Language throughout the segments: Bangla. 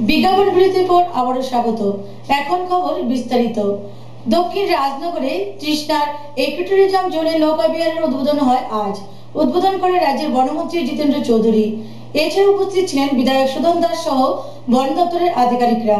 বিজ্ঞাপন বিরতির পর আবারও স্বাগত। এখন খবর বিস্তারিত। দক্ষিণ রাজনগরে তৃষ্ণার ইকোট্যুরিজম জোনে নৌকা বিহারের উদ্বোধন হয় আজ। উদ্বোধন করে রাজ্যের বনমন্ত্রী জিতেন্দ্র চৌধুরী। এছাড়া উপস্থিত ছিলেন বিধায়ক সুধন দাস সহ বন দপ্তরের আধিকারিকরা।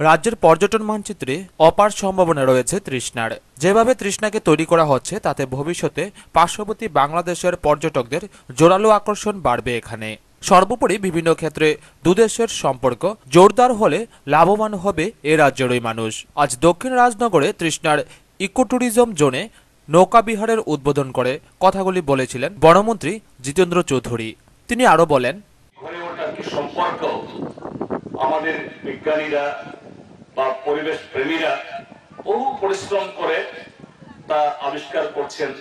রাজ্যের পর্যটন মানচিত্রে অপার সম্ভাবনা রয়েছে তৃষ্ণার। যেভাবে তৃষ্ণাকে তৈরি করা হচ্ছে তাতে ভবিষ্যতে পার্শ্ববর্তী বাংলাদেশের পর্যটকদের জোরালো আকর্ষণ বাড়বে এখানে। সর্বোপরি বিভিন্ন ক্ষেত্রে দুদেশের সম্পর্ক জোরদার হলে লাভবান হবে এ রাজ্যেরই মানুষ। আজ দক্ষিণ রাজনগরে তৃষ্ণার ইকোট্যুরিজম জোনে নৌকা বিহারের উদ্বোধন করে কথাগুলি বলেছিলেন বনমন্ত্রী জিতেন্দ্র চৌধুরী। তিনি আরো বলেন, সম্পর্ক আমাদের বিজ্ঞানীরা বা পরিবেশ প্রেমীরা বহু পরিশ্রম করে তা আবিষ্কার করছেন।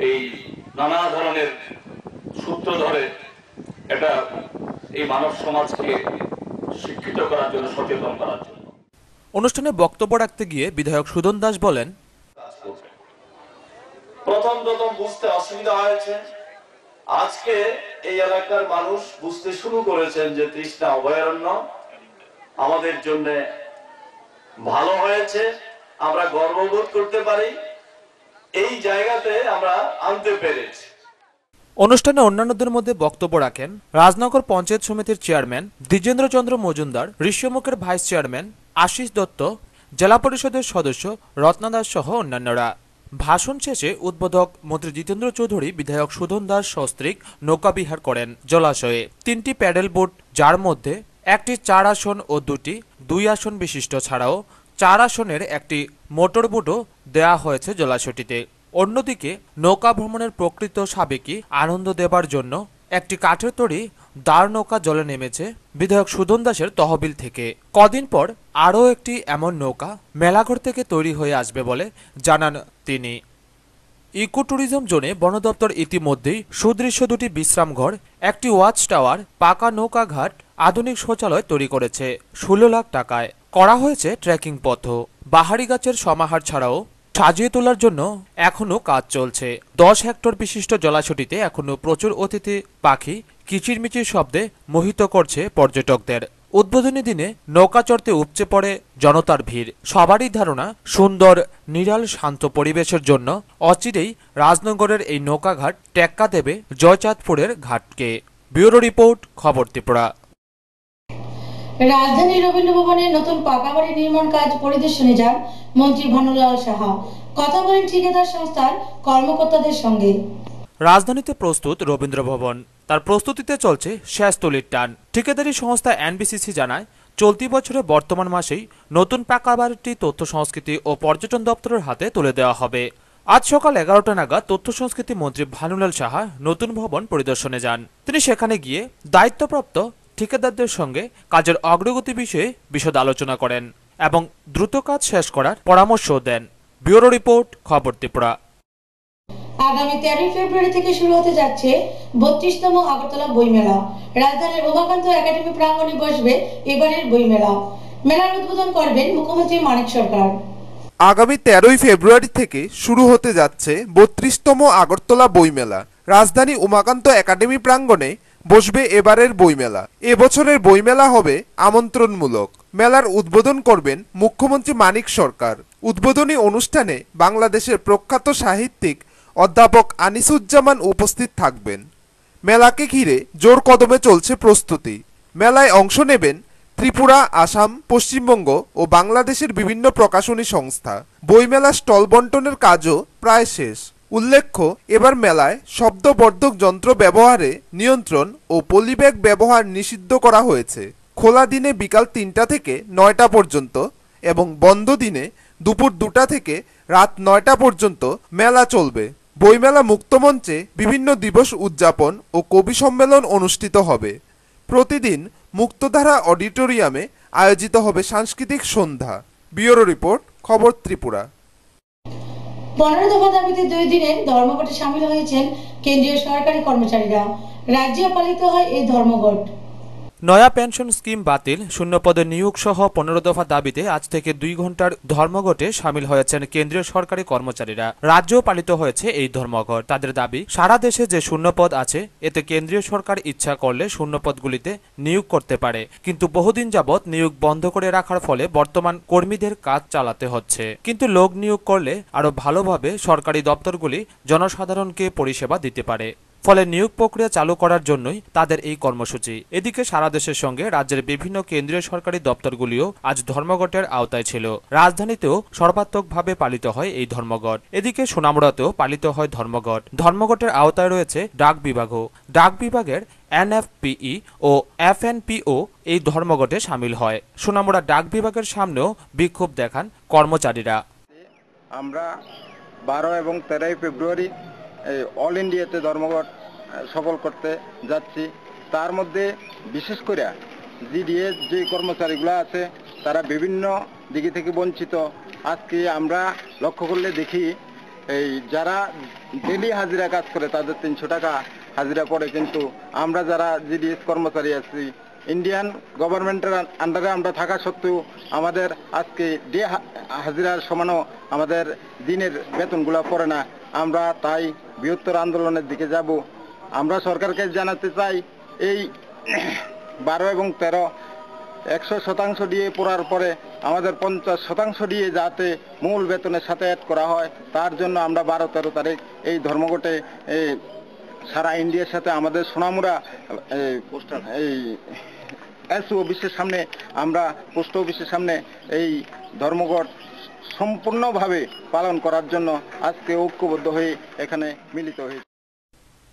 এই নানা ধরনের সূত্র ধরে এটা এই মানব সমাজকে শিক্ষিত করার জন্য, সচেতন করার জন্য। অনুষ্ঠানে বক্তব্য রাখতে গিয়ে বিধায়ক সুধন দাস বলেন, প্রথম বুঝতে অসুবিধা হয়েছে। আজকে এই এলাকার মানুষ বুঝতে শুরু করেছেন যে তৃষ্ণা অভয়ারণ্য আমাদের জন্য ভালো হয়েছে, আমরা গর্ববোধ করতে পারি, এই জায়গাতে আমরা আনতে পেরেছি। অনুষ্ঠানে অন্যান্যদের মধ্যে বক্তব্য রাখেন রাজনগর পঞ্চায়েত সমিতির চেয়ারম্যান দ্বিজেন্দ্র চন্দ্র মজুমদার, ঋষ্যমুখের ভাইস চেয়ারম্যান আশিস দত্ত, জেলা পরিষদের সদস্য রত্না দাস সহ অন্যান্যরা। ভাষণ শেষে উদ্বোধক মন্ত্রী জিতেন্দ্র চৌধুরী বিধায়ক সুধন দাস সস্ত্রীক নৌকা বিহার করেন জলাশয়ে। 3টি প্যাডেল বোট, যার মধ্যে একটি 4 আসন ও 2টি 2 আসন বিশিষ্ট ছাড়াও 4 আসনের একটি মোটর বোটও দেয়া হয়েছে জলাশয়টিতে। অন্যদিকে নৌকা ভ্রমণের প্রকৃত সাবেকি আনন্দ দেবার জন্য একটি কাঠের তৈরি দাঁড় নৌকা জলে নেমেছে বিধায়ক সুধন দাসের তহবিল থেকে। কদিন পর আরও একটি এমন নৌকা মেলাঘর থেকে তৈরি হয়ে আসবে বলে জানান তিনি। ইকোট্যুরিজম জোনে বন দপ্তর ইতিমধ্যেই সুদৃশ্য 2টি বিশ্রামঘর, একটি ওয়াচ টাওয়ার, পাকা নৌকা ঘাট, আধুনিক শৌচালয় তৈরি করেছে। 16 লাখ টাকায় করা হয়েছে ট্রেকিং পথ। বাহারি গাছের সমাহার ছাড়াও সাজিয়ে তোলার জন্য এখনো কাজ চলছে। 10 হেক্টর বিশিষ্ট জলাশয়টিতে এখনো প্রচুর অতিথি পাখি কিচিরমিচির শব্দে মোহিত করছে পর্যটকদের। উদ্বোধনী দিনে নৌকা চড়তে উপচে পড়ে জনতার ভিড়। সবারই ধারণা সুন্দর নিরাল শান্ত পরিবেশের জন্য অচিরেই রাজনগরের এই নৌকাঘাট টেক্কা দেবে জয়চাঁদপুরের ঘাটকে। ব্যুরো রিপোর্ট, খবর ত্রিপুরা। রাজধানীর রবীন্দ্র ভবনে নতুন পাকা বাড়ি নির্মাণ কাজ পরিদর্শনে যান মন্ত্রী ভানুলাল সাহা। কথা বলেন ঠিকাদার সংস্থার কর্মকর্তাদের সঙ্গে। রাজধানীতে প্রস্তুত রবীন্দ্র ভবন, তার প্রস্তুতিতে চলছে শেষ তুলির টান। ঠিকাদারি সংস্থা এনবিসিসি জানায়, চলতি বছরের বর্তমান মাসেই নতুন পাকা বাড়িটি তথ্য সংস্কৃতি ও পর্যটন দপ্তরের হাতে তুলে দেওয়া হবে। আজ সকাল 11টা নাগাদ তথ্য সংস্কৃতি মন্ত্রী ভানুলাল সাহা নতুন ভবন পরিদর্শনে যান। তিনি সেখানে গিয়ে দায়িত্বপ্রাপ্ত ঠিকাদারদের সঙ্গে কাজের অগ্রগতি বিষয়ে বিশদ আলোচনা করেন এবং দ্রুত কাজ শেষ করার পরামর্শ দেন। ব্যুরো রিপোর্ট, খবর ত্রিপুরা। আগামী 13 ফেব্রুয়ারি থেকে শুরু হতে যাচ্ছে 32তম আগরতলা বইমেলা। রাজধানীর উমাকান্ত একাডেমি প্রাঙ্গণে বসবে এবারের বইমেলা। মেলার উদ্বোধন করবেন মুখ্যমন্ত্রী মানিক সরকার। আগামী 13 ফেব্রুয়ারি থেকে শুরু হতে যাচ্ছে 32তম আগরতলা বইমেলা। রাজধানী উমাকান্ত একাডেমি প্রাঙ্গণে বসবে এবারের বইমেলা। এবছরের বইমেলা হবে আমন্ত্রণমূলক। মেলার উদ্বোধন করবেন মুখ্যমন্ত্রী মানিক সরকার। উদ্বোধনী অনুষ্ঠানে বাংলাদেশের প্রখ্যাত সাহিত্যিক অধ্যাপক আনিসুজ্জামান উপস্থিত থাকবেন। মেলাকে ঘিরে জোর কদমে চলছে প্রস্তুতি। মেলায় অংশ নেবেন ত্রিপুরা, আসাম, পশ্চিমবঙ্গ ও বাংলাদেশের বিভিন্ন প্রকাশনী সংস্থা। বইমেলা স্টল বন্টনের কাজও প্রায় শেষ। উল্লেখ্য, এবার মেলায় শব্দবর্ধক যন্ত্র ব্যবহারে নিয়ন্ত্রণ ও পলিব্যাগ ব্যবহার নিষিদ্ধ করা হয়েছে। খোলা দিনে বিকাল 3টা থেকে 9টা পর্যন্ত এবং বন্ধ দিনে দুপুর 2টা থেকে রাত 9টা পর্যন্ত মেলা চলবে। বইমেলা মুক্তমঞ্চে বিভিন্ন দিবস উদযাপন ও কবি সম্মেলন অনুষ্ঠিত হবে। প্রতিদিন মুক্তধারা অডিটোরিয়ামে আয়োজিত হবে সাংস্কৃতিক সন্ধ্যা। ব্যুরো রিপোর্ট, খবর ত্রিপুরা। 15 দফা দাবিতে 2 দিনের ধর্মঘটে সামিল হয়েছেন কেন্দ্রীয় সরকারি কর্মচারীরা। রাজ্যে পালিত হয় এই ধর্মঘট। নয়া পেনশন স্কিম বাতিল, শূন্যপদে নিয়োগ সহ 15 দফা দাবিতে আজ থেকে 2 ঘন্টার ধর্মঘটে সামিল হয়েছেন কেন্দ্রীয় সরকারি কর্মচারীরা। রাজ্যেও পালিত হয়েছে এই ধর্মঘট। তাদের দাবি, সারা দেশে যে শূন্যপদ আছে এতে কেন্দ্রীয় সরকার ইচ্ছা করলে শূন্যপদগুলিতে নিয়োগ করতে পারে, কিন্তু বহুদিন যাবৎ নিয়োগ বন্ধ করে রাখার ফলে বর্তমান কর্মীদের কাজ চালাতে হচ্ছে। কিন্তু লোক নিয়োগ করলে আরো ভালোভাবে সরকারি দপ্তরগুলি জনসাধারণকে পরিষেবা দিতে পারে। ফলে নিয়োগ প্রক্রিয়া চালু করার জন্যই তাদের এই কর্মসূচি। এদিকে সারা দেশের সঙ্গে রাজ্যের বিভিন্ন কেন্দ্রীয় সরকারি দপ্তরগুলিও আজ ধর্মঘটের আওতায় ছিল। রাজধানীতেও সর্বাত্মকভাবে পালিত হয় এই ধর্মঘট। এদিকে সোনামুড়াতেও পালিত হয় ধর্মঘট। ধর্মঘটের আওতায় রয়েছে ডাক বিভাগও। ডাক বিভাগের NFPE ও FNPO এই ধর্মঘটে সামিল হয়। সোনামুড়া ডাক বিভাগের সামনেও বিক্ষোভ দেখান কর্মচারীরা। আমরা 12 এবং 13 ফেব্রুয়ারি অল ইন্ডিয়াতে ধর্মঘট সফল করতে যাচ্ছি। তার মধ্যে বিশেষ করে জিডিএ যে কর্মচারীগুলো আছে তারা বিভিন্ন দিকে থেকে বঞ্চিত। আজকে আমরা লক্ষ্য করলে দেখি এই যারা ডেলি হাজিরা কাজ করে তাদের 300 টাকা হাজিরা পড়ে, কিন্তু আমরা যারা জিডিএস কর্মচারী আছি ইন্ডিয়ান গভর্নমেন্টের আন্ডারে আমরা থাকা সত্ত্বেও আমাদের আজকে ডে হাজিরার সমানও আমাদের দিনের বেতনগুলো পড়ে না। আমরা তাই বৃহত্তর আন্দোলনের দিকে যাব। আমরা সরকারকে জানাতে চাই এই 12 এবং 13 100% দিয়ে পড়ার পরে আমাদের 50% দিয়ে যাতে মূল বেতনের সাথে অ্যাড করা হয়, তার জন্য আমরা 12-13 তারিখ এই ধর্মঘটে সারা ইন্ডিয়ার সাথে আমাদের সোনামুড়া এই এসও অফিসের সামনে আমরা পোস্ট অফিসের সামনে এই ধর্মঘট সম্পূর্ণভাবে পালন করার জন্য আজকে ঐক্যবদ্ধ হয়ে এখানে মিলিত হয়েছে।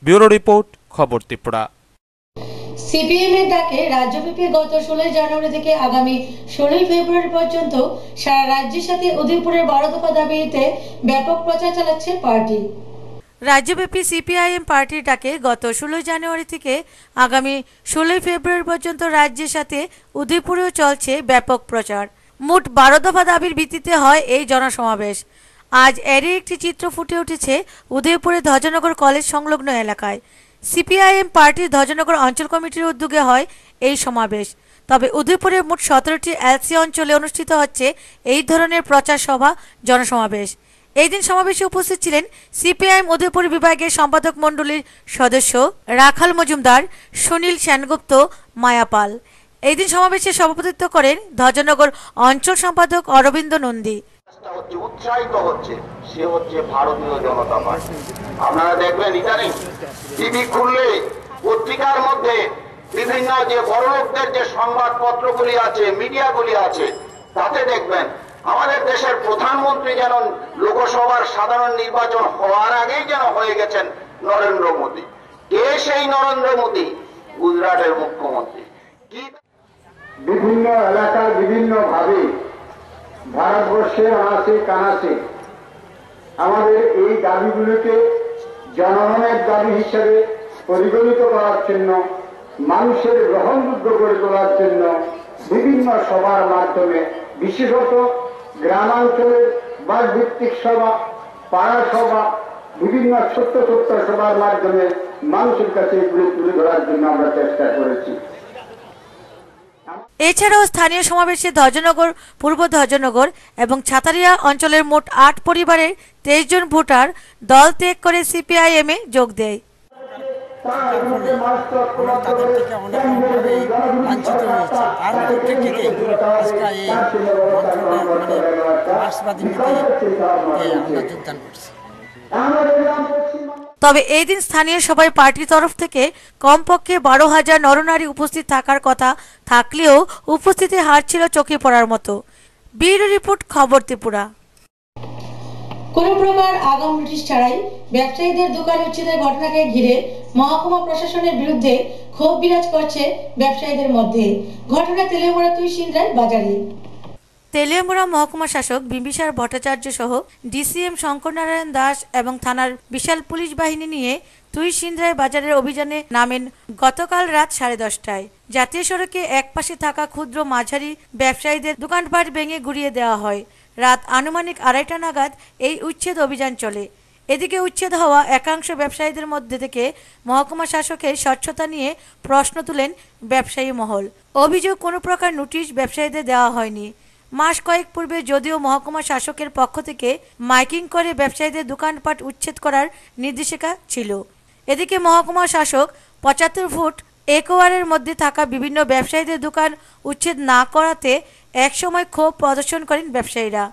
ব্যুরো রিপোর্ট, খবর ত্রিপুরা। সিপিএম এর ডাকে রাজ্যব্যাপী গত 16 জানুয়ারি থেকে আগামী 16 ফেব্রুয়ারি পর্যন্ত সারা রাজ্যের সাথে উদয়পুরের 12 দফা দাবিতে ব্যাপক প্রচার চালাচ্ছে পার্টি। রাজ্যব্যাপী সিপিআইএম পার্টির ডাকে গত 16 জানুয়ারি থেকে আগামী 16 ফেব্রুয়ারি পর্যন্ত রাজ্যের সাথে উদয়পুরেও চলছে ব্যাপক প্রচার। মোট 12 দফা দাবির ভিত্তিতে হয় এই জনসমাবেশ। আজ এরই একটি চিত্র ফুটে উঠেছে উদয়পুরের ধ্বজনগর কলেজ সংলগ্ন এলাকায়। সিপিআইএম পার্টির ধ্বজনগর অঞ্চল কমিটির উদ্যোগে হয় এই সমাবেশ। তবে উদয়পুরের মোট 17টি এলসি অঞ্চলে অনুষ্ঠিত হচ্ছে এই ধরনের প্রচার সভা, জনসমাবেশ। এই দিন সমাবেশে উপস্থিত ছিলেন সিপিআইএম উদয়পুর বিভাগের সম্পাদক মণ্ডলীর সদস্য রাখাল মজুমদার, সুনীল সেনগুপ্ত, মায়াপাল। এই দিন সমাবেশে সভাপতিত্ব করেন ধ্বজনগর অঞ্চল সম্পাদক অরবিন্দ নন্দী। উৎসাহিত হচ্ছে সে হচ্ছে ভারতীয় জনতা পার্টি। আপনারা দেখবেন ইদানিং টিভি খুললে পত্রিকার মধ্যে বিভিন্ন যে বড় লোকদের যে সংবাদপত্রগুলি আছে, মিডিয়াগুলি আছে, তাতে দেখবেন আমাদের দেশের প্রধানমন্ত্রী যেন লোকসভার সাধারণ নির্বাচন হওয়ার আগেই যেন হয়ে গেছেন নরেন্দ্র মোদী। কে সেই নরেন্দ্র মোদী? গুজরাটের মুখ্যমন্ত্রী। কি বিভিন্ন এলাকার বিভিন্ন ভাবে ভারতবর্ষের আনাচে কানাচে আমাদের এই দাবিগুলোকে জনগণের দাবি হিসেবে পরিগণিত করার জন্য, মানুষের গ্রহণযোগ্য করে তোলার জন্য বিভিন্ন সভার মাধ্যমে, বিশেষত গ্রামাঞ্চলের বাসভিত্তিক সভা, পাড়া সভা, বিভিন্ন ছোট্ট ছোট্ট সভার মাধ্যমে মানুষের কাছে এগুলো তুলে ধরার জন্য আমরা চেষ্টা করেছি। এছাড়াও স্থানীয় সমাবেশে ধ্বজনগর, পূর্ব ধ্বজনগর এবং ছাতারিয়া অঞ্চলের মোট 8 পরিবারের 23 জন ভোটার দল ত্যাগ করে সিপিআইএম এ যোগ দেয়। তাদের থেকে অনেকভাবে লাঞ্ছিত হয়েছে। তার মধ্যে থেকে আজকে এই মার্ক্সবাদী নীতি আমরা যোগদান করছি। তবে এই দিন স্থানীয় সভায় পার্টির তরফ থেকে কমপক্ষে 12,000 নরনারী উপস্থিত থাকার কথা থাকলেও উপস্থিতির হার ছিল চোখে পড়ার মতো। ব্যুরো রিপোর্ট, খবর ত্রিপুরা। কোনো প্রকার আগাম নোটিশ ছাড়াই ব্যবসায়ীদের দোকান উচ্ছেদের ঘটনাকে ঘিরে মহকুমা প্রশাসনের বিরুদ্ধে ক্ষোভ বিরাজ করছে ব্যবসায়ীদের মধ্যে। ঘটনা তেলিয়ামুড়া তুইসিন্দ্রায় বাজারে। তেলিয়ামুড়া মহকুমা শাসক বিম্বিসার ভট্টাচার্য সহ ডিসিএম শঙ্করনারায়ণ দাস এবং থানার বিশাল পুলিশ বাহিনী নিয়ে তুইসিন্দ্রায় বাজারের অভিযানে নামেন গতকাল রাত 10:30টায়। জাতীয় সড়কে একপাশে থাকা ক্ষুদ্র মাঝারি ব্যবসায়ীদের দোকানপাট ভেঙে গুড়িয়ে দেওয়া হয়। রাত আনুমানিক 2:30টা নাগাদ এই উচ্ছেদ অভিযান চলে। এদিকে উচ্ছেদ হওয়া একাংশ ব্যবসায়ীদের মধ্যে থেকে মহকুমা শাসকের স্বচ্ছতা নিয়ে প্রশ্ন তুলেন ব্যবসায়ী মহল। অভিযোগ, কোনো প্রকার নোটিশ ব্যবসায়ীদের দেওয়া হয়নি। মাস কয়েক পূর্বে যদিও মহকুমা শাসকের পক্ষ থেকে মাইকিং করে ব্যবসায়ীদের দোকানপাট উচ্ছেদ করার নির্দেশিকা ছিল। এদিকে মহকুমা শাসক 75 ফুট একোয়ারের মধ্যে থাকা বিভিন্ন ব্যবসায়ীদের দোকান উচ্ছেদ না করাতে একসময় ক্ষোভ প্রদর্শন করেন ব্যবসায়ীরা।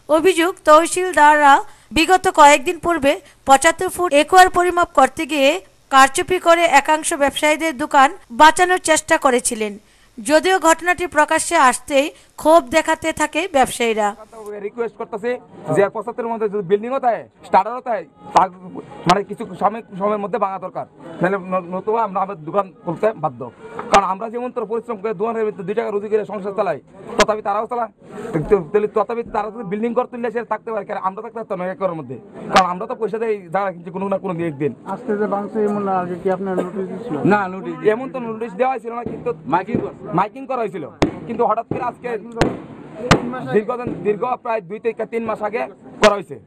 অভিযোগ, তহসিলদাররা বিগত কয়েকদিন পূর্বে 75 ফুট একোয়ার পরিমাপ করতে গিয়ে কারচুপি করে একাংশ ব্যবসায়ীদের দোকান বাঁচানোর চেষ্টা করেছিলেন। যদিও ঘটনাটি প্রকাশ্যে আসতেই ক্ষোভ দেখাতে থাকে ব্যবসায়ীরা। রিকোয়েস্ট করতেছে যে 75 মধ্যে যদি বিল্ডিং হতে হয়, স্টার্টার হতে হয়, মানে কিছু সময়ের মধ্যে ভাঙা দরকার, নাহলে নতুবা আমরা আমাদের দোকান খুলতে বাধ্য। কারণ আমরা যেমন তোর পরিশ্রম করে দোকানের ভিতরে 2 টাকা রুজি করে সংসার চালাই, তথাপি তারাও চালায়। তথাপি তারা যদি বিল্ডিং করে তুললে সে থাকতে পারে, কারণ আমরা থাকতে পারতাম না একরের মধ্যে, কারণ আমরা তো পয়সা দেয় যারা কিন্তু কোনো না কোনো একদিন। আজকে যে বাংছে এমন না কি আপনার নোটিশ দিছিল? না, নোটিশ এমন তো নোটিশ দেওয়া হয়েছিল না, কিন্তু মাইকিং করা হয়েছিল। কিন্তু হঠাৎ করে আজকে দীর্ঘ প্রায় 2 থেকে 3 মাস আগে করা হয়েছে,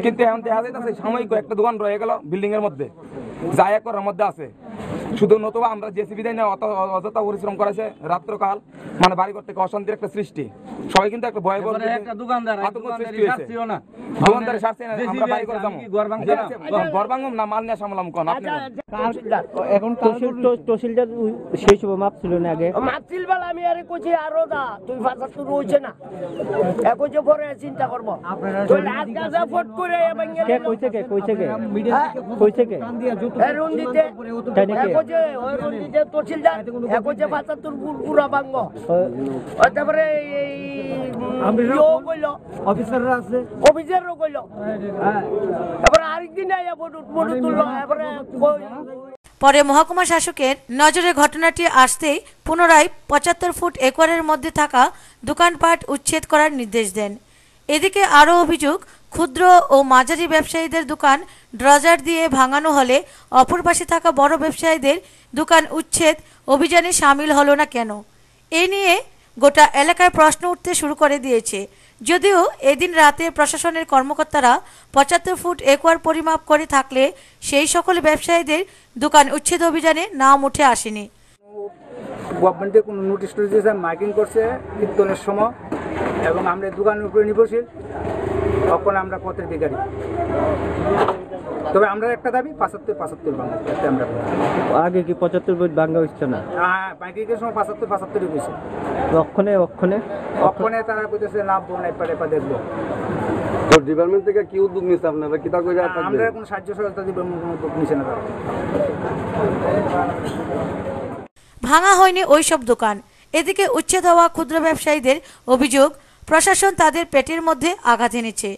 কিন্তু এখন দেখা যাইতেছে সাময়িক একটা দোকান রয়ে গেল বিল্ডিং এর মধ্যে, যা করার মধ্যে আছে। শুধু নতুবা আমরা জেসিবি দেয় না, অযথা পরিশ্রম করেছে রাত্রকাল, মানে বাড়ি করতে অশান্তির একটা সৃষ্টি। সবাই কিন্তু একটা ভয় দোকানদার সারছে না, আমরা বাড়ি করে যাবো ঘর ভাঙব না, মাল নিয়ে সামলাম। কোন আপনি এখন তহসিলদার সেই সময় মাপ ছিল না, আগে মাপ ছিল বলে আমি আরে কইছি আরো দা 275 রইছে না, এখন যে পরে চিন্তা করব। তো রাত গাজা ফট করে কে কইছে কে এরুন দিতে এখন যে এরুন দিতে তহসিলদার এখন যে 75 পুরা ভাঙবো, তারপরে এই আমরাও কইলো অফিসাররা আছে, অফিসারও কইলো, এবারে আরেকদিন আইয়া বড় তুললো। এবারে পরে মহকুমা শাসকের নজরে ঘটনাটি আসতেই পুনরায় 75 ফুট একরের মধ্যে থাকা দোকানপাট উচ্ছেদ করার নির্দেশ দেন। এদিকে আরও অভিযোগ, ক্ষুদ্র ও মাঝারি ব্যবসায়ীদের দোকান ড্রজার দিয়ে ভাঙানো হলে অপর পাশে থাকা বড় ব্যবসায়ীদের দোকান উচ্ছেদ অভিযানে সামিল হলো না কেন? এ নিয়ে গোটা এলাকায় প্রশ্ন উঠতে শুরু করে দিয়েছে। যদিও এদিন রাতে প্রশাসনের কর্মকর্তারা 75 ফুট একোয়ার পরিমাপ করে থাকলে সেই সকল ব্যবসায়ীদের দোকান উচ্ছেদ অভিযানে নাম উঠে আসেনি। গভর্নমেন্টে কোনো নোটিশ দিয়েছে, মাইকিং করছে কীর্তনের সময়, এবং আমরা দোকানের উপরে নির্ভরশীল, তখন আমরা পথের ভিখারি। তবে আমরা একটা দাবি 75 ভাঙা। আমরা আগে কি 75 ফুট ভাঙা হচ্ছে না? হ্যাঁ, মাইকিংয়ের সময় 75 হয়েছে। অক্ষণে তারা কইতেছে না বোনাই পারে দেখবো। তো ডিপার্টমেন্ট থেকে কি উদ্যোগ নিচ্ছে আপনারা? কিতা কইরা আমরা কোনো সাহায্য সহায়তা দিব, কোনো উদ্যোগ নিছে না তারা। ভাঙা হয়নি ওই সব দোকান। এদিকে উচ্ছেদ হওয়া ক্ষুদ্র ব্যবসায়ীদের অভিযোগ, প্রশাসন তাদের পেটের মধ্যে আঘাত এনেছে।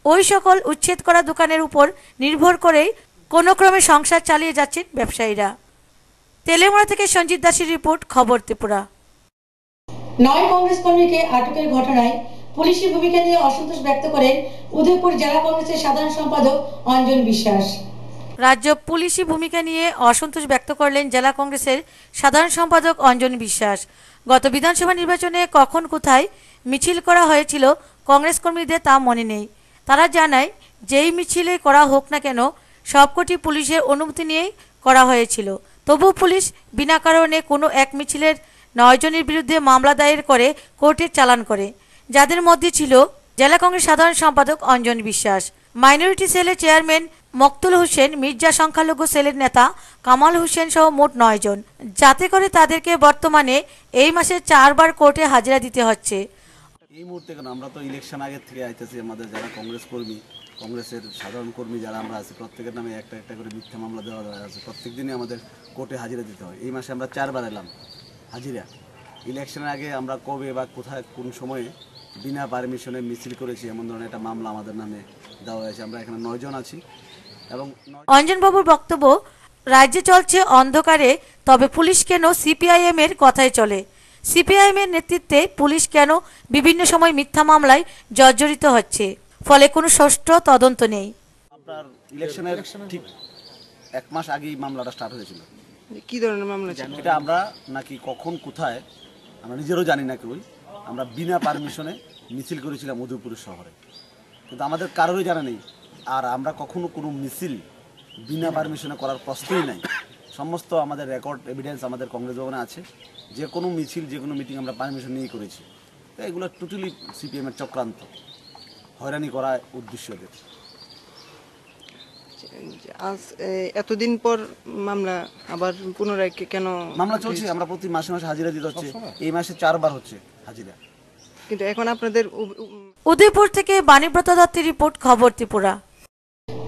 ওই সকল উচ্ছেদ করা দোকানের উপর নির্ভর করেই কোনো ক্রমে সংসার চালিয়ে যাচ্ছেন ব্যবসায়ীরা। তেলেমুড়া থেকে সঞ্জিত দাসের রিপোর্ট, খবর ত্রিপুরা। 9 কংগ্রেস কর্মীকে আটকের ঘটনায় পুলিশি ভূমিকা নিয়ে অসন্তোষ ব্যক্ত করেন উদয়পুর জেলা কংগ্রেসের সাধারণ সম্পাদক অঞ্জন বিশ্বাস। রাজ্য পুলিশি ভূমিকা নিয়ে অসন্তোষ ব্যক্ত করলেন জেলা কংগ্রেসের সাধারণ সম্পাদক অঞ্জন বিশ্বাস। গত বিধানসভা নির্বাচনে কখন কোথায় মিছিল করা হয়েছিল কংগ্রেস কর্মীদের তা মনে নেই। তারা জানায়, যেই মিছিলে করা হোক না কেন সবকটি পুলিশের অনুমতি নিয়েই করা হয়েছিল। তবু পুলিশ বিনা কারণে কোনো এক মিছিলের 9 জনের বিরুদ্ধে মামলা দায়ের করে কোর্টে চালান করে, যাদের মধ্যে ছিল জেলা কংগ্রেস সাধারণ সম্পাদক অঞ্জন বিশ্বাস, মাইনরিটি সেলের চেয়ারম্যান মকতুল হোসেন, মির্জা সংখ্যালঘু সেলের নেতা কামাল হোসেন সহ মোট 9 জন, যাতে করে তাদেরকে বর্তমানে এই মাসে 4 বার কোর্টে হাজিরা দিতে হচ্ছে। এই মুহূর্তে কেন, আমরা তো ইলেকশন আগের থেকে আইতেছি, আমাদের যারা কংগ্রেস কর্মী, কংগ্রেসের সাধারণ কর্মী যারা আমরা আছি, প্রত্যেকের নামে একটা একটা করে মিথ্যা মামলা দেওয়া আছে। প্রত্যেক দিনই আমাদের কোর্টে হাজিরা দিতে হয়। এই মাসে আমরা 4 বার এলাম হাজিরা। ইলেকশনের আগে আমরা কবে বা কোথায় কোন সময়ে বিনা পারমিশনে মিছিল করেছি এমন ধরনের একটা মামলা আমাদের নামে দেওয়া হয়েছে। আমরা এখানে 9 জন আছি। এবং অঞ্জনবাবুর বক্তব্য, রাজ্যে চলছে অন্ধকারে, তবে পুলিশ কেন সিপিআইএম এর কথাই চলে? সিপিআইএম এর নেতৃত্বে পুলিশ কেন বিভিন্ন সময় মিথ্যা মামলায় জর্জরিত হচ্ছে, ফলে কোনো সুষ্ঠু তদন্ত নেই? আপনার ইলেকশনের ঠিক 1 মাস আগেই মামলাটা স্টার্ট হয়েছিল। কি ধরনের মামলা ছিল এটা? আমরা নাকি কখন কোথায় আমরা নিজেরও জানি না কেউই, আমরা বিনা পারমিশনে মিছিল করেছিলাম উদয়পুর শহরে, কিন্তু আমাদের কারোরই জানা নেই আর আমরা কখনো কোনো মিছিল বিনা পারমিশনে করার প্রশ্নই নাই। সমস্ত আমাদের রেকর্ড এভিডেন্স আমাদের কংগ্রেস ভবনে আছে। যে কোনো মিছিল, যে কোনো মিটিং আমরা পারমিশন নিয়েই করেছি। তো এগুলো টোটালি সিপিএমের চক্রান্ত, হয়রানি করা উদ্দেশ্য এদের। আজ এতদিন পর মামলা আবার পুনরায় কেন মামলা চলছে? আমরা প্রতি মাসে মাসে হাজিরা দিতে হচ্ছে, এই মাসে 4 বার হচ্ছে হাজিরা। কিন্তু এখন আপনাদের উদয়পুর থেকে বাণীব্রত দত্তের রিপোর্ট, খবর ত্রিপুরা।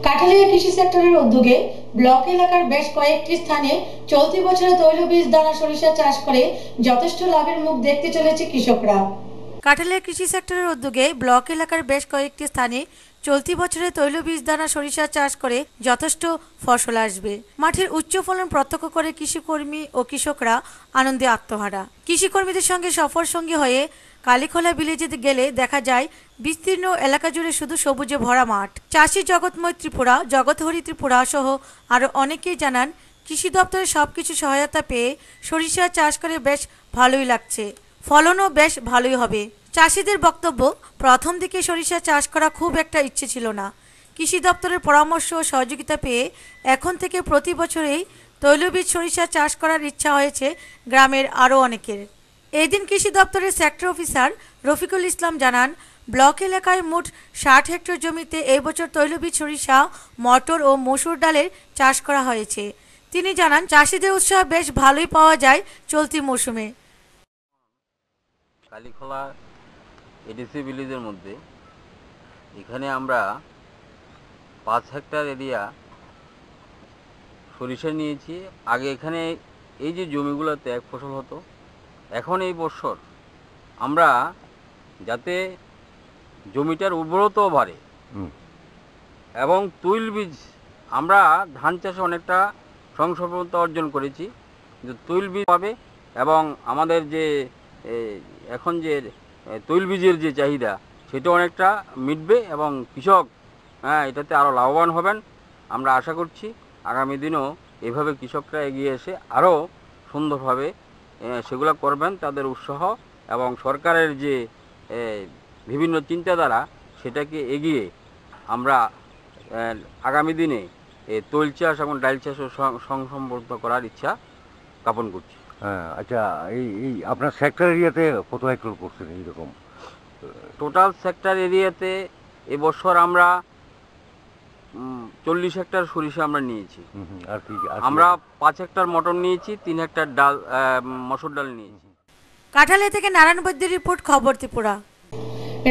কাঠালিয়া কৃষি সেক্টরের উদ্যোগে ব্লক এলাকার বেশ কয়েকটি স্থানে চলতি বছরে তৈলবীজ দানা সরিষা চাষ করে যথেষ্ট লাভের মুখ দেখতে চলেছে কৃষকরা। কাঠালিয়া কৃষি সেক্টরের উদ্যোগে ব্লক এলাকার বেশ কয়েকটি স্থানে চলতি বছরে তৈলবীজ দানা সরিষা চাষ করে যথেষ্ট ফসল আসবে। মাঠের উচ্চ ফলন প্রত্যক্ষ করে কৃষিকর্মী ও কৃষকরা আনন্দে আত্মহারা। কৃষিকর্মীদের সঙ্গে সফর সঙ্গী হয়ে কালীখোলা ভিলেজে গেলে দেখা যায় বিস্তীর্ণ এলাকা জুড়ে শুধু সবুজে ভরা মাঠ। চাষি জগৎময় ত্রিপুরা, জগৎহরি ত্রিপুরা সহ আরও অনেকেই জানান কৃষি দপ্তরের সবকিছু সহায়তা পেয়ে সরিষা চাষ করে বেশ ভালোই লাগছে, ফলনও বেশ ভালোই হবে। চাষিদের বক্তব্য, প্রথম দিকে সরিষা চাষ করা খুব একটা ইচ্ছে ছিল না। কৃষি দপ্তরের পরামর্শ ও সহযোগিতা পেয়ে এখন থেকে প্রতি বছরেই তৈলবীজ সরিষা চাষ করার ইচ্ছা হয়েছে গ্রামের আরও অনেকের। এদিন কৃষি দপ্তরের সেক্টর অফিসার রফিকুল ইসলাম জানান, ব্লক এলাকায় মোট 60 হেক্টর জমিতে এই বছর তৈলবীজ সরিষা, মটর ও মসুর ডালের চাষ করা হয়েছে। তিনি জানান, চাষিদের উৎসাহ বেশ ভালোই পাওয়া যায় চলতি মৌসুমে। কালীখোলা এডিসি ভিলেজের মধ্যে এখানে আমরা 5 হেক্টর এরিয়া সরিষা নিয়েছি। আগে এখানে এই যে জমিগুলোতে এক ফসল হতো, এখন এই বছর আমরা যাতে জমিটার উর্বরতাও বাড়ে এবং তৈলবীজ, আমরা ধান চাষে অনেকটা সফলতা অর্জন করেছি, যে তৈলবীজ পাবে এবং আমাদের যে এখন যে তৈলবীজের যে চাহিদা সেটা অনেকটা মিটবে এবং কৃষক এটাতে আরও লাভবান হবেন। আমরা আশা করছি আগামী দিনেও এভাবে কৃষকরা এগিয়ে এসে আরও সুন্দরভাবে সেগুলো করবেন। তাদের উৎসাহ এবং সরকারের যে বিভিন্ন চিন্তাধারা সেটাকে এগিয়ে আমরা আগামী দিনে তৈল চাষ এবং ডাল চাষও সংসম্পন্ন করার ইচ্ছা জ্ঞাপন করছি। হ্যাঁ, আচ্ছা, এই আপনার সেক্টর এরিয়াতে কত হেক্টর করছেন এইরকম? টোটাল সেক্টর এরিয়াতে এবছর আমরা 40 হেক্টর সরিষা আমরা নিয়েছি। আর কি আমরা 5 হেক্টর মটর নিয়েছি, 3 হেক্টর ডাল মসুর ডাল নিয়েছি। কাঠালিয়া থেকে নারায়ণ বৈদ্যের রিপোর্ট, খবর ত্রিপুরা।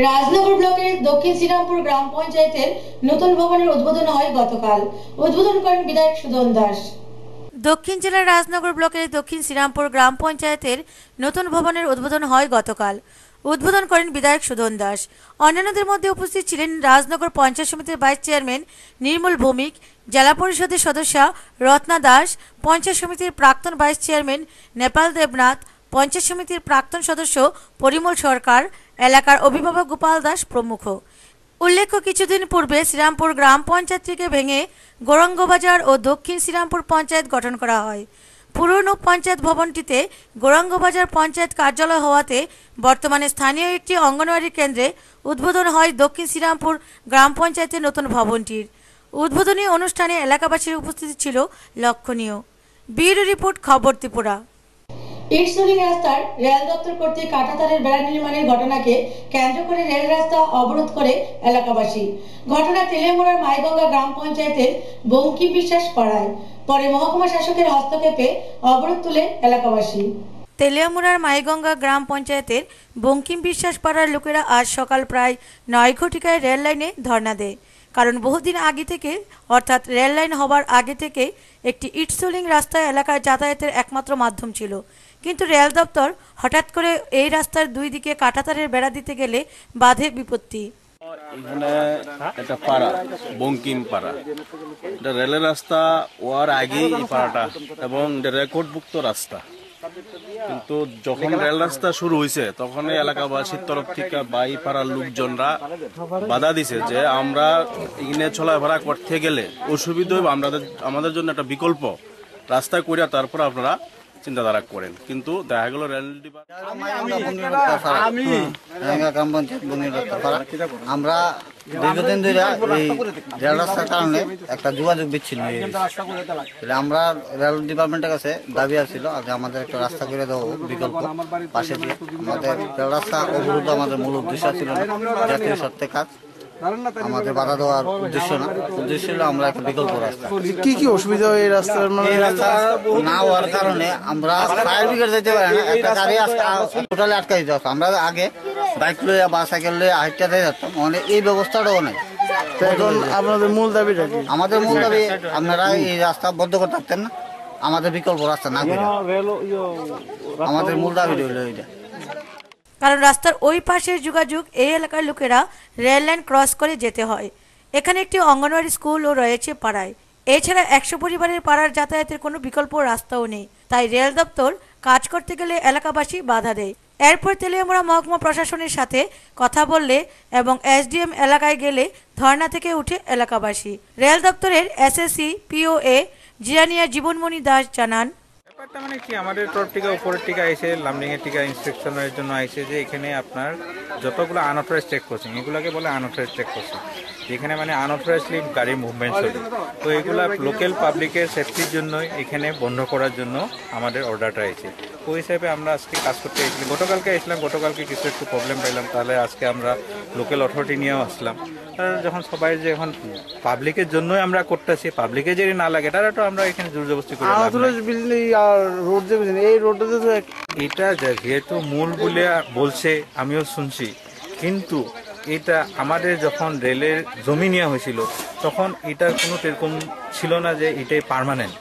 রাজনগর ব্লকের দক্ষিণ শ্রীরামপুর গ্রাম পঞ্চায়েতের নতুন ভবনের উদ্বোধন হয় গতকাল। উদ্বোধন করেন বিধায়ক সুদন দাস। দক্ষিণ জেলার রাজনগর ব্লকের দক্ষিণ শ্রীরামপুর গ্রাম পঞ্চায়েতের নতুন ভবনের উদ্বোধন হয় গতকাল। উদ্বোধন করেন বিধায়ক সুদন দাস। অন্যান্যদের মধ্যে উপস্থিত ছিলেন রাজনগর পঞ্চায়েত সমিতির ভাইস চেয়ারম্যান নির্মল ভৌমিক, জেলা পরিষদের সদস্যা রত্না দাস, পঞ্চায়েত সমিতির প্রাক্তন ভাইস চেয়ারম্যান নেপাল দেবনাথ, পঞ্চায়েত সমিতির প্রাক্তন সদস্য পরিমল সরকার, এলাকার অভিভাবক গোপাল দাস প্রমুখ। উল্লেখ্য, কিছুদিন পূর্বে শ্রীরামপুর গ্রাম পঞ্চায়েতটিকে ভেঙে গৌরাঙ্গবাজার ও দক্ষিণ শ্রীরামপুর পঞ্চায়েত গঠন করা হয়। পুরনো পঞ্চায়েত ভবনটিতে গৌরাঙ্গবাজার পঞ্চায়েত কার্যালয় হওয়াতে বর্তমানে স্থানীয় একটি অঙ্গনওয়াড়ি কেন্দ্রে উদ্বোধন হয় দক্ষিণ শ্রীরামপুর গ্রাম পঞ্চায়েতের নতুন ভবনটির। উদ্বোধনী অনুষ্ঠানে এলাকাবাসীর উপস্থিতি ছিল লক্ষণীয়। ব্যুরো রিপোর্ট, খবর ত্রিপুরা। ইটসুলিং রাস্তার রেল দপ্তর কর্তৃক কাঁটাতারের বেড়া নির্মাণের ঘটনাকে কেন্দ্র করে রেল রাস্তা অবরোধ করে এলাকাবাসী। ঘটনা তেলিয়ামুড়ার মাইগঙ্গা গ্রাম পঞ্চায়েতের বঙ্কিম বিশ্বাস পাড়ায়। পরে মহকুমা শাসকের হস্তক্ষেপে অবরোধ তুলে এলাকাবাসী। তেলিয়ামুড়ার মাইগঙ্গা গ্রাম পঞ্চায়েতের বঙ্কিম বিশ্বাস পাড়ার লোকেরা আজ সকাল প্রায় 9 ঘটিকায় রেল লাইনে ধর্ণা দেয়। কারণ বহুদিন আগে থেকে, অর্থাৎ রেল লাইন হবার আগে থেকে একটি ইটসোলিং রাস্তা এলাকায় যাতায়াতের একমাত্র মাধ্যম ছিল। কিন্তু রেল দপ্তর হঠাৎ করে এই রাস্তার দুই দিকে কাঁটাতারের বেড়া দিতে গেলে বাধে বিপত্তি। এখানে একটা পাড়া, বঙ্কিম পাড়া, এটা রেলের রাস্তা ওয়ার আগেই এই পাড়াটা এবং এটা রেকর্ডভুক্ত রাস্তা। কিন্তু যখন রেল রাস্তা শুরু হয়েছে তখন এলাকাবাসীর তরফ থেকে বা এই পাড়ার লোকজনরা বাধা দিছে যে আমরা এখানে চলাফেরা করতে গেলে অসুবিধা হবে, আমাদের জন্য একটা বিকল্প রাস্তা করে তারপর আপনারা চিন্তাধারা করেন। কিন্তু দেখা গেল রেল আমরা দীর্ঘদিন ধরে এই রেল রাস্তার কারণে একটা যোগাযোগ বিচ্ছিন্ন হয়ে গেছে। আমরা রেল ডিপার্টমেন্টের কাছে দাবি আছিল যে আমাদের একটা রাস্তা করে দেওয়া বিকল্প পাশে দিয়ে। আমাদের রেল রাস্তা অবরোধ আমাদের মূল উদ্দেশ্য ছিল না, জাতীয় স্বার্থে কাজ আমাদের বাধা দেওয়ার উদ্দেশ্য না, উদ্দেশ্য ছিল আমরা একটা বিকল্প রাস্তা। কি কি অসুবিধা এই রাস্তার? এই রাস্তা না হওয়ার কারণে আমরা ফায়ার ব্রিগেড যেতে পারি না, একটা গাড়ি টোটালি আটকা দিতে হতো। আমরা আগে বাইক লইয়া বা সাইকেল লইয়া হাইটটা দিয়ে যেতাম, মানে এই ব্যবস্থাটাও নেই। এখন আপনাদের মূল দাবিটা কি? আমাদের মূল দাবি আপনারা এই রাস্তা বন্ধ করে থাকতেন না, আমাদের বিকল্প রাস্তা না করে, আমাদের মূল দাবি রইল এটা। কারণ রাস্তার ওই পাশের যোগাযোগ এই এলাকার লোকেরা রেল লাইন ক্রস করে যেতে হয়। এখানে একটি অঙ্গনওয়াড়ি স্কুলও রয়েছে পাড়ায়। এছাড়া 100 পরিবারের পাড়ার যাতায়াতের কোনো বিকল্প রাস্তাও নেই, তাই রেল দপ্তর কাজ করতে গেলে এলাকাবাসী বাধা দেয়। এরপর তেলিয়ামুড়া মহকুমা প্রশাসনের সাথে কথা বললে এবং এসডিএম এলাকায় গেলে ধর্ণা থেকে উঠে এলাকাবাসী। রেল দপ্তরের এসএসসি পিওএ জিরানিয়া জীবনমণি দাস জানান, ব্যাপারটা মানে কি, আমাদের তরফ থেকে উপরের টিকা আইসে, লামডিং এর টিকা ইন্সপেকশনের জন্য আইসে যে এখানে আপনার যতগুলো আনঅথরাইজ চেক কোচিং, এগুলোকে বলে আনঅথরাইজ চেক কোচিং, যেখানে মানে আনঅথরাইজলি গাড়ির মুভমেন্ট চলে। তো এগুলা লোকাল পাবলিকের সেফটির জন্য এখানে বন্ধ করার জন্য আমাদের অর্ডারটা আইছে। ওই হিসাবে আমরা আজকে কাজ করতে এসেছি। গতকালকে এসলাম, গতকালকে কিছু একটু প্রবলেম পাইলাম, তাহলে আজকে আমরা লোকাল অথরিটি নিয়েও আসলাম। তারা যখন সবাই যে এখন পাবলিকের জন্যই আমরা করতেছি, পাবলিকে যদি না লাগে তারা তো আমরা এখানে জোর জবরদস্তি করে রোড যে এই রোডটা এটা যেহেতু মূল বলে বলছে, আমিও শুনছি, কিন্তু এটা আমাদের যখন রেলের জমি নেওয়া হয়েছিল তখন এটার কোনো এরকম ছিল না যে এটাই পার্মানেন্ট।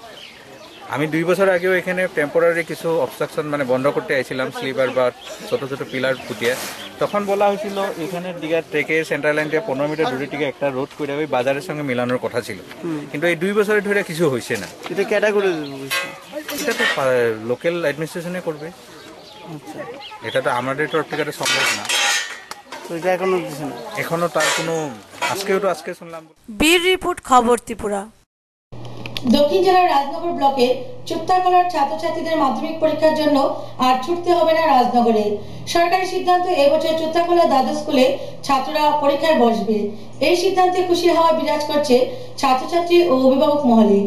আমি 2 বছর আগেও এখানে টেম্পোরারি কিছু অবস্ট্রাকশন মানে বন্ধ করতে আইছিলাম, স্লিপার বা ছোট ছোট পিলার ফুটিয়ে। তখন বলা হয়েছিল এখানের দিকে থেকে সেন্ট্রাল লাইন থেকে 15 মিটার দূরে থেকে একটা রোড করে ওই বাজারের সঙ্গে মেলানোর কথা ছিল, কিন্তু এই 2 বছরের ধরে কিছু হয়েছে না। এটা ক্যাটাগরি এটা তো লোকাল অ্যাডমিনিস্ট্রেশনে করবে, এটা তো আমাদের তরফ থেকে সম্ভব না। এটা এখনো তার কোনো, আজকে শুনলাম। বীর রিপোর্ট, খবর ত্রিপুরা। দক্ষিণ জেলার রাজনগর ব্লকে চুত্তাকলার ছাত্রছাত্রীদের মাধ্যমিক পরীক্ষার জন্য আর ছুটতে হবে না রাজনগরে। সরকারি সিদ্ধান্ত, এবছর চুত্তাকলা দ্বাদশ স্কুলে ছাত্ররা পরীক্ষায় বসবে। এই সিদ্ধান্তে খুশি হওয়া বিরাজ করছে ছাত্রছাত্রী ও অভিভাবক মহলে।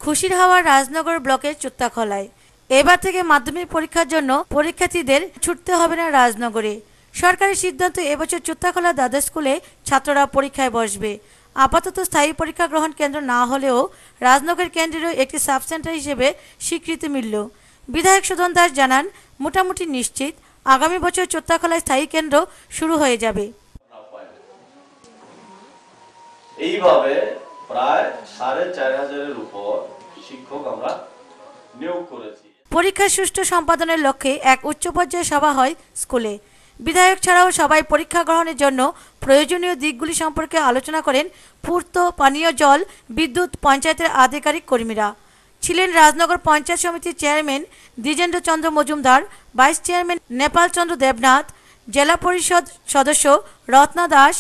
খুশির হাওয়া রাজনগর ব্লকের চুত্তাখলায়। এবার থেকে মাধ্যমিক পরীক্ষার জন্য পরীক্ষার্থীদের ছুটতে হবে না রাজনগরে। সরকারি সিদ্ধান্ত, এবছর চুত্তাখলা দ্বাদশ স্কুলে ছাত্ররা পরীক্ষায় বসবে। আপাতত স্থায়ী পরীক্ষা গ্রহণ কেন্দ্র না হলেও রাজনগর কেন্দ্রেরও একটি সাব সেন্টার হিসেবে স্বীকৃতি মিলল। বিধায়ক সুধন দাস জানান, মোটামুটি নিশ্চিত আগামী বছর চুত্তাখলায় স্থায়ী কেন্দ্র শুরু হয়ে যাবে। এইভাবে প্রায় 4500-এর উপর শিক্ষক আমরা নিয়োগ করেছি। পরীক্ষা সুষ্ঠু সম্পাদনের লক্ষ্যে এক উচ্চ পর্যায়ের সভা হয় স্কুলে। বিধায়ক ছাড়াও সবাই পরীক্ষা গ্রহণের জন্য প্রয়োজনীয় দিকগুলি সম্পর্কে আলোচনা করেন পূর্ত, পানীয় জল, বিদ্যুৎ, পঞ্চায়েতের আধিকারিক কর্মীরা। ছিলেন রাজনগর পঞ্চায়েত সমিতির চেয়ারম্যান দ্বিজেন্দ্র চন্দ্র মজুমদার, ভাইস চেয়ারম্যান নেপাল চন্দ্র দেবনাথ, জেলা পরিষদ সদস্য রত্না দাস।